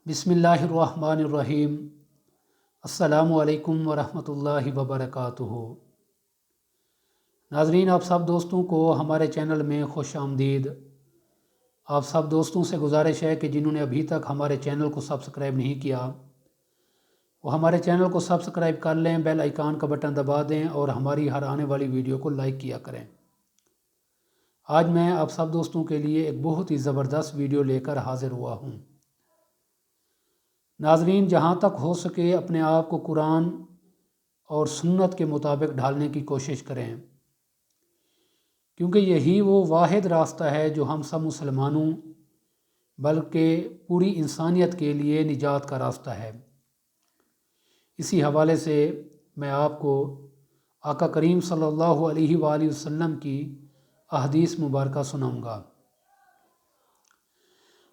بسم اللہ الرحمن الرحیم۔ السلام علیکم ورحمۃ اللہ وبرکاتہ۔ ناظرین، آپ سب دوستوں کو ہمارے چینل میں خوش آمدید۔ آپ سب دوستوں سے گزارش ہے کہ جنہوں نے ابھی تک ہمارے چینل کو سبسکرائب نہیں کیا وہ ہمارے چینل کو سبسکرائب کر لیں، بیل آئیکن کا بٹن دبا دیں اور ہماری ہر آنے والی ویڈیو کو لائک کیا کریں۔ آج میں آپ سب دوستوں کے لیے ایک بہت ہی زبردست ویڈیو لے کر حاضر ہوا ہوں۔ ناظرین، جہاں تک ہو سکے اپنے آپ کو قرآن اور سنت کے مطابق ڈھالنے کی کوشش کریں، کیونکہ یہی وہ واحد راستہ ہے جو ہم سب مسلمانوں بلکہ پوری انسانیت کے لیے نجات کا راستہ ہے۔ اسی حوالے سے میں آپ کو آقا کریم صلی اللہ علیہ وآلہ وسلم کی احادیث مبارکہ سناؤں گا۔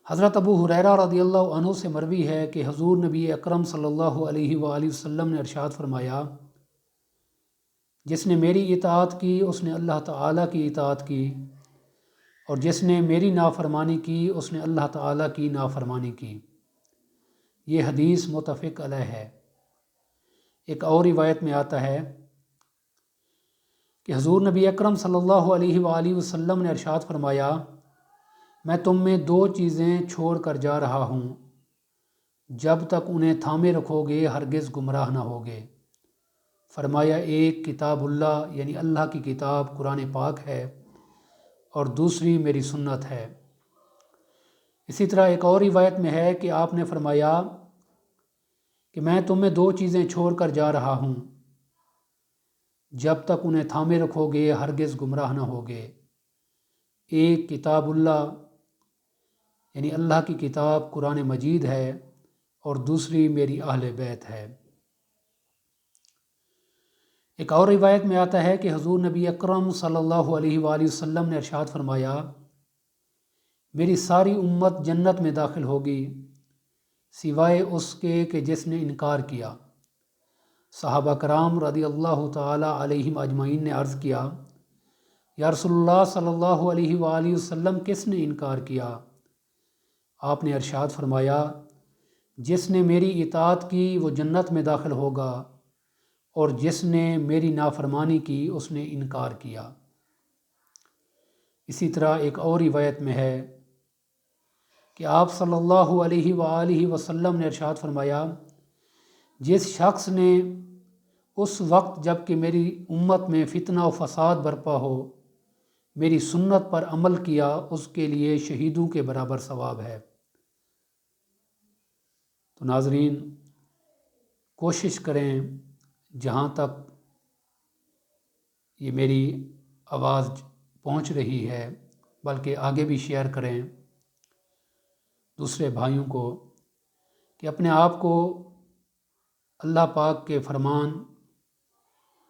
حضرت ابو ہریرہ رضی اللہ عنہ سے مروی ہے کہ حضور نبی اکرم صلی اللہ علیہ وآلہ وسلم نے ارشاد فرمایا، جس نے میری اطاعت کی اس نے اللہ تعالیٰ کی اطاعت کی، اور جس نے میری نافرمانی کی اس نے اللہ تعالیٰ کی نافرمانی کی۔ یہ حدیث متفق علیہ ہے۔ ایک اور روایت میں آتا ہے کہ حضور نبی اکرم صلی اللہ علیہ وآلہ وسلم نے ارشاد فرمایا، میں تم میں دو چیزیں چھوڑ کر جا رہا ہوں، جب تک انہیں تھامے رکھو گے ہرگز گمراہ نہ ہوگے۔ فرمایا، ایک کتاب اللہ یعنی اللہ کی کتاب قرآن پاک ہے، اور دوسری میری سنت ہے۔ اسی طرح ایک اور روایت میں ہے کہ آپ نے فرمایا کہ میں تم میں دو چیزیں چھوڑ کر جا رہا ہوں، جب تک انہیں تھامے رکھو گے ہرگز گمراہ نہ ہوگے۔ ایک کتاب اللہ یعنی اللہ کی کتاب قرآن مجید ہے، اور دوسری میری اہل بیت ہے۔ ایک اور روایت میں آتا ہے کہ حضور نبی اکرم صلی اللہ علیہ وآلہ وسلم نے ارشاد فرمایا، میری ساری امت جنت میں داخل ہوگی سوائے اس کے کہ جس نے انکار کیا۔ صحابہ کرام رضی اللہ تعالی علیہم اجمعین نے عرض کیا، یا رسول اللہ صلی اللہ علیہ وآلہ وسلم کس نے انکار کیا؟ آپ نے ارشاد فرمایا، جس نے میری اطاعت کی وہ جنت میں داخل ہوگا، اور جس نے میری نافرمانی کی اس نے انکار کیا۔ اسی طرح ایک اور روایت میں ہے کہ آپ صلی اللہ علیہ وآلہ وسلم نے ارشاد فرمایا، جس شخص نے اس وقت جب کہ میری امت میں فتنہ و فساد برپا ہو میری سنت پر عمل کیا، اس کے لیے شہیدوں کے برابر ثواب ہے۔ تو ناظرین، کوشش کریں جہاں تک یہ میری آواز پہنچ رہی ہے، بلکہ آگے بھی شیئر کریں دوسرے بھائیوں کو، کہ اپنے آپ کو اللہ پاک کے فرمان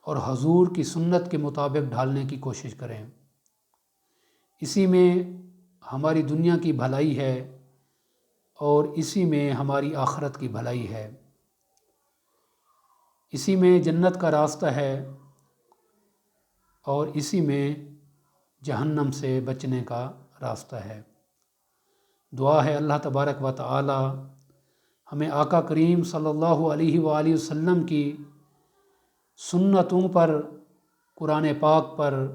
اور حضور کی سنت کے مطابق ڈھالنے کی کوشش کریں۔ اسی میں ہماری دنیا کی بھلائی ہے، اور اسی میں ہماری آخرت کی بھلائی ہے، اسی میں جنت کا راستہ ہے، اور اسی میں جہنم سے بچنے کا راستہ ہے۔ دعا ہے اللہ تبارک و تعالی ہمیں آقا کریم صلی اللہ علیہ وآلہ وسلم کی سنتوں پر، قرآن پاک پر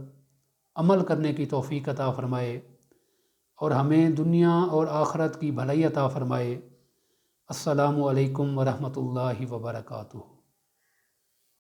عمل کرنے کی توفیق عطا فرمائے، اور ہمیں دنیا اور آخرت کی بھلائی عطا فرمائے۔ السلام علیکم ورحمۃ اللہ وبرکاتہ۔